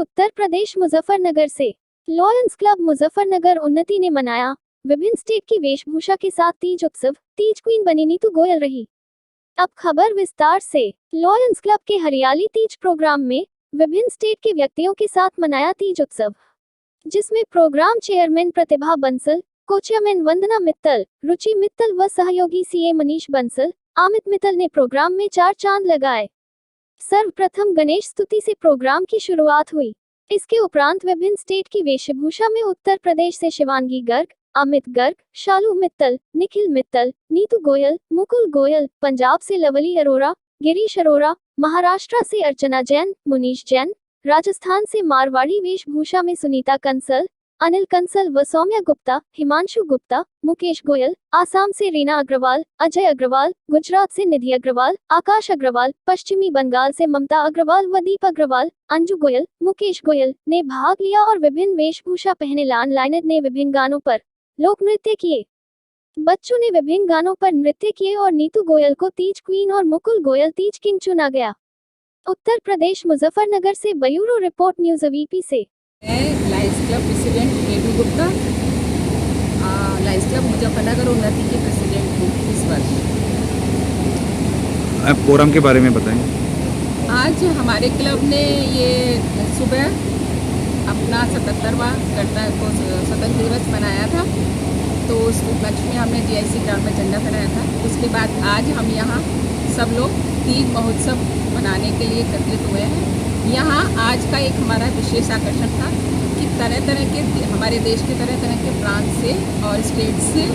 उत्तर प्रदेश मुजफ्फरनगर से lions club Muzaffarnagar उन्नति ने मनाया विभिन्न स्टेट की वेशभूषा के साथ तीज उत्सव। तीज क्वीन बनी नीतू गोयल रही। अब खबर विस्तार से। लॉयंस क्लब के हरियाली तीज प्रोग्राम में विभिन्न स्टेट के व्यक्तियों के साथ मनाया तीज उत्सव, जिसमें प्रोग्राम चेयरमैन प्रतिभा बंसल, को चेयरमैन वंदना मित्तल, रुचि मित्तल व सहयोगी सीए मनीष बंसल, अमित मित्तल ने प्रोग्राम में 4 चांद लगाए। सर्वप्रथम गणेश स्तुति से प्रोग्राम की शुरुआत हुई। इसके उपरांत विभिन्न स्टेट की वेशभूषा में उत्तर प्रदेश से शिवांगी गर्ग, अमित गर्ग, शालू मित्तल, निखिल मित्तल, नीतू गोयल, मुकुल गोयल, पंजाब से लवली अरोरा, गिरीश अरोरा, महाराष्ट्र से अर्चना जैन, मुनीश जैन, राजस्थान से मारवाड़ी वेशभूषा में सुनीता कंसल, अनिल कंसल व सौम्या गुप्ता, हिमांशु गुप्ता, मुकेश गोयल, आसाम से रीना अग्रवाल, अजय अग्रवाल, गुजरात से निधि अग्रवाल, आकाश अग्रवाल, पश्चिमी बंगाल से ममता अग्रवाल व दीप अग्रवाल, अंजू गोयल, मुकेश गोयल ने भाग लिया और विभिन्न वेशभूषा पहने लाइनर ने विभिन्न गानों पर लोक नृत्य किए। बच्चों ने विभिन्न गानों पर नृत्य किए और नीतू गोयल को तीज क्वीन और मुकुल गोयल तीज किंग चुना गया। उत्तर प्रदेश मुजफ्फरनगर से ब्यूरो रिपोर्ट न्यूज़ वीपी से। Lions club president Neetu Gupta, Lions club Muzaffarnagar उन्नति के प्रेसिडेंट हूँ इस वर्ष। आप प्रोग्राम के बारे में बताएं। आज हमारे क्लब ने ये सुबह अपना 77वां स्वतंत्रता दिवस मनाया था, तो उस उपलक्ष्य में हमने जीआईसी ग्राउंड में झंडा फहराया था। उसके बाद आज हम यहाँ सब लोग तीज महोत्सव मनाने के लिए एकत्रित हुए हैं। यहाँ आज का एक हमारा विशेष आकर्षण था कि तरह तरह के हमारे देश के तरह तरह के प्रांत से और स्टेट से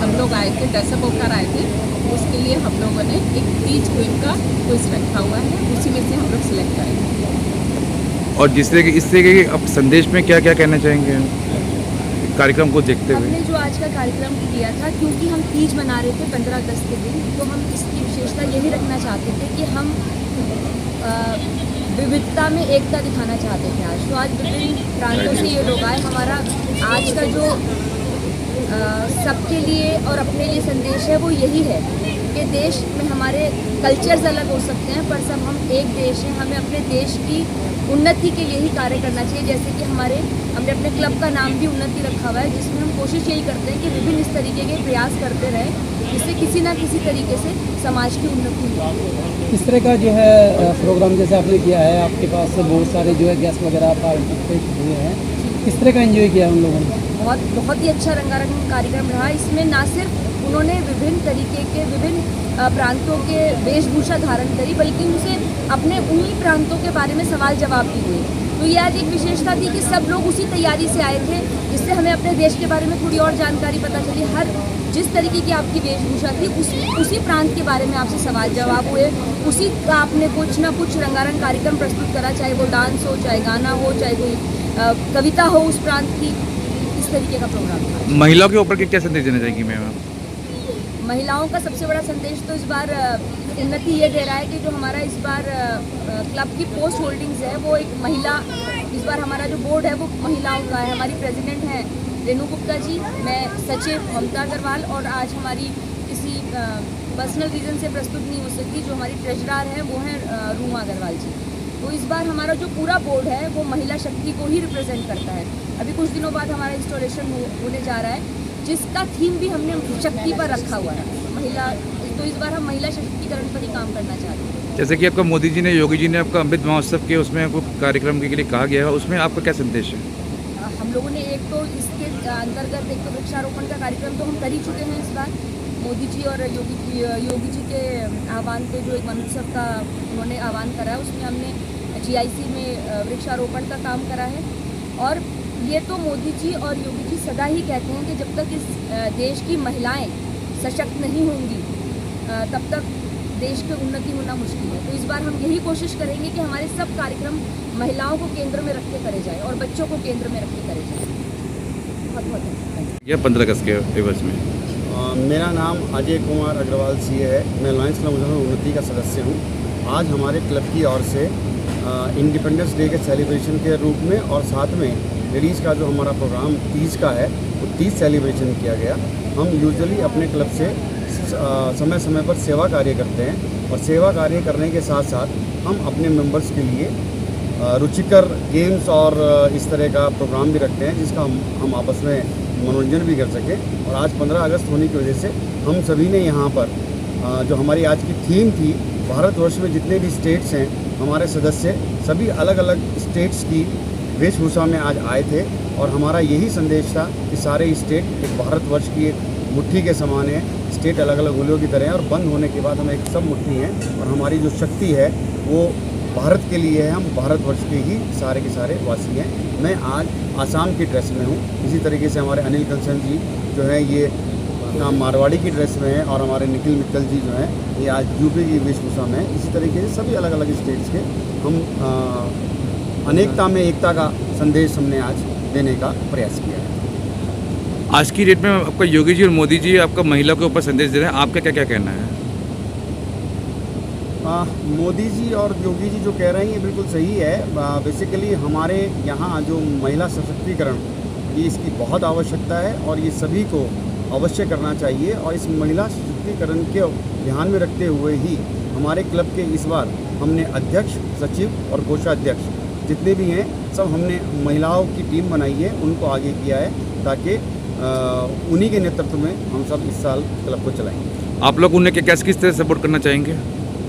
हम लोग आए थे, ड्रेसअप होकर आए थे। उसके लिए हम लोगों ने एक तीज क्वीन का क्विज रखा हुआ है, उसी में से हम लोग सिलेक्ट करेंगे। और जिस तरह के इस तरह के अब संदेश में क्या क्या कहना चाहेंगे कार्यक्रम को देखते हुए? हमने जो आज का कार्यक्रम किया था, क्योंकि हम तीज मना रहे थे 15 अगस्त के दिन, तो हम इसकी विशेषता यही रखना चाहते थे कि हम विविधता में एकता दिखाना चाहते थे। आज विभिन्न प्रांतों से ये लोग आए। हमारा आज का जो सबके लिए और अपने लिए संदेश है वो यही है कि देश में हमारे कल्चर्स अलग हो सकते हैं, पर सब हम एक देश हैं। हमें अपने देश की उन्नति के लिए ही कार्य करना चाहिए। जैसे कि हमने अपने क्लब का नाम भी उन्नति रखा हुआ है, जिसमें हम कोशिश यही करते हैं कि विभिन्न इस तरीके के प्रयास करते रहें, जिससे किसी ना किसी तरीके से समाज की उन्नति हो। इस तरह का जो है प्रोग्राम जैसे आपने किया है, आपके पास बहुत सारे जो है गेस्ट वगैरह पार्टिसिपेट हुए हैं, किस तरह का एंजॉय किया उन लोगों ने? बहुत ही अच्छा रंगारंग कार्यक्रम रहा। इसमें ना सिर्फ उन्होंने विभिन्न तरीके के विभिन्न प्रांतों के वेशभूषा धारण करी, बल्कि उनसे अपने उन्हीं प्रांतों के बारे में सवाल जवाब भी हुए। तो ये आज एक विशेषता थी कि सब लोग उसी तैयारी से आए थे, जिससे हमें अपने देश के बारे में थोड़ी और जानकारी पता चली। हर जिस तरीके की आपकी वेशभूषा थी उसी प्रांत के बारे में आपसे सवाल जवाब हुए, उसी का आपने कुछ ना कुछ रंगारंग कार्यक्रम प्रस्तुत करा, चाहे वो डांस हो, चाहे गाना हो, चाहे कोई कविता हो उस प्रांत की। इस तरीके का प्रोग्राम था। महिलाओं के ऊपर क्या संदेश देना चाहेंगी मैम? महिलाओं का सबसे बड़ा संदेश तो इस बार उन्नति ये दे रहा है कि जो हमारा इस बार क्लब की पोस्ट होल्डिंग्स है वो एक महिला, इस बार हमारा जो बोर्ड है वो महिलाओं का है। हमारी प्रेसिडेंट हैं रेनू गुप्ता जी, मैं सचिव ममता अग्रवाल, और आज हमारी किसी पर्सनल रीज़न से प्रस्तुत नहीं हो सकती जो हमारी ट्रेजरर हैं वो हैं रूमा अग्रवाल जी। तो इस बार हमारा जो पूरा बोर्ड है वो महिला शक्ति को ही रिप्रेजेंट करता है। अभी कुछ दिनों बाद हमारा इंस्टॉलेशन होने जा रहा है, जिसका थीम भी हमने शक्ति पर रखा हुआ है, महिला। तो इस बार हम महिला शक्तिकरण पर ही काम करना चाहते हैं। जैसे कि आपका मोदी जी ने, योगी जी ने आपका अमृत महोत्सव के उसमें आपको कार्यक्रम के लिए कहा गया है, उसमें आपका क्या संदेश है? हम लोगों ने एक तो इसके अंतर्गत एक तो वृक्षारोपण का कार्यक्रम तो हम कर ही चुके हैं इस बार। मोदी जी और योगी जी के आह्वान पे जो एक महोत्सव का उन्होंने आह्वान करा है, उसमें हमने जीआईसी में वृक्षारोपण का काम करा है। और ये तो मोदी जी और योगी जी सदा ही कहते हैं कि जब तक इस देश की महिलाएं सशक्त नहीं होंगी तब तक देश की उन्नति होना मुश्किल है। तो इस बार हम यही कोशिश करेंगे कि हमारे सब कार्यक्रम महिलाओं को केंद्र में रख के करे जाए और बच्चों को केंद्र में रख के करे जाए। बहुत बहुत यह 15 अगस्त के दिवस में मेरा नाम अजय कुमार अग्रवाल सीए है। मैं लॉयंस क्लब मुजफ्फरनगर उन्नति का सदस्य हूँ। आज हमारे क्लब की ओर से इंडिपेंडेंस डे के सेलिब्रेशन के रूप में और साथ में लेडीज़ का जो हमारा प्रोग्राम तीज का है वो तीज सेलिब्रेशन किया गया। हम यूजुअली अपने क्लब से समय समय पर सेवा कार्य करते हैं, और सेवा कार्य करने के साथ साथ हम अपने मेंबर्स के लिए रुचिकर गेम्स और इस तरह का प्रोग्राम भी रखते हैं जिसका हम आपस में मनोरंजन भी कर सकें। और आज 15 अगस्त होने की वजह से हम सभी ने यहाँ पर जो हमारी आज की थीम थी, भारतवर्ष में जितने भी स्टेट्स हैं हमारे सदस्य सभी अलग अलग स्टेट्स की वेशभूषा में आज आए थे और हमारा यही संदेश था कि सारे स्टेट एक भारतवर्ष की एक मुट्ठी के समान है। स्टेट अलग अलग गोलियों की तरह हैं और बंद होने के बाद हम एक सब मुट्ठी हैं और हमारी जो शक्ति है वो भारत के लिए है। हम भारतवर्ष के ही के सारे वासी हैं। मैं आज आसाम की ड्रेस में हूँ, इसी तरीके से हमारे अनिल कंसल जी जो है ये मारवाड़ी की ड्रेस में है और हमारे निखिल मित्तल जी जो हैं ये आज यूपी की वेशभूषा में है। इसी तरीके से सभी अलग अलग स्टेट्स के हम अनेकता में एकता का संदेश हमने आज देने का प्रयास किया है। आज की डेट में आपका योगी जी और मोदी जी आपका महिला के ऊपर संदेश दे रहे हैं, आपका क्या क्या कहना है? मोदी जी और योगी जी जो कह रहे हैं ये बिल्कुल सही है। बेसिकली हमारे यहाँ जो महिला सशक्तिकरण ये इसकी बहुत आवश्यकता है और ये सभी को अवश्य करना चाहिए। और इस महिला सशक्तिकरण के ध्यान में रखते हुए ही हमारे क्लब के इस बार हमने अध्यक्ष, सचिव और कोषाध्यक्ष जितने भी हैं सब हमने महिलाओं की टीम बनाई है, उनको आगे किया है ताकि उन्हीं के नेतृत्व में हम सब इस साल क्लब को चलाएंगे। आप लोग उन्हें किस तरह सपोर्ट करना चाहेंगे?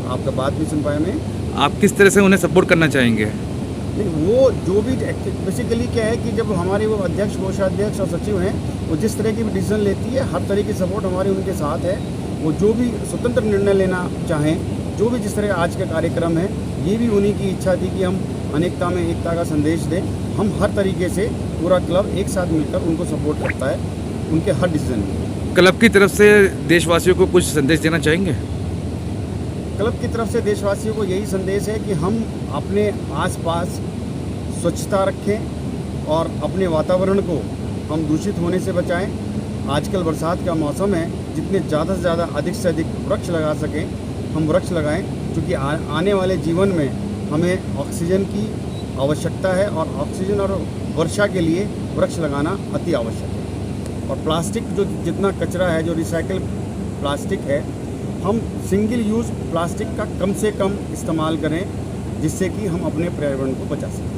आपका बात भी सुन पाया मैं। आप किस तरह से उन्हें सपोर्ट करना चाहेंगे? नहीं, वो जो भी बेसिकली क्या है कि जब हमारे वो अध्यक्ष, कोषाध्यक्ष और सचिव हैं वो जिस तरह की भी डिसीजन लेती है हर तरह की सपोर्ट हमारी उनके साथ है। वो जो भी स्वतंत्र निर्णय लेना चाहें, जो भी जिस तरह आज का कार्यक्रम है ये भी उन्हीं की इच्छा थी कि हम अनेकता में एकता का संदेश दें। हम हर तरीके से पूरा क्लब एक साथ मिलकर उनको सपोर्ट करता है उनके हर डिसीजन में। क्लब की तरफ से देशवासियों को कुछ संदेश देना चाहेंगे? क्लब की तरफ से देशवासियों को यही संदेश है कि हम अपने आसपास स्वच्छता रखें और अपने वातावरण को हम दूषित होने से बचाएं। आजकल बरसात का मौसम है, जितने ज़्यादा से ज़्यादा अधिक से अधिक वृक्ष लगा सकें हम वृक्ष लगाएं, क्योंकि आने वाले जीवन में हमें ऑक्सीजन की आवश्यकता है और ऑक्सीजन और वर्षा के लिए वृक्ष लगाना अति आवश्यक है। और प्लास्टिक जो जितना कचरा है, जो रिसाइकल प्लास्टिक है, हम सिंगल यूज़ प्लास्टिक का कम से कम इस्तेमाल करें जिससे कि हम अपने पर्यावरण को बचा सकें।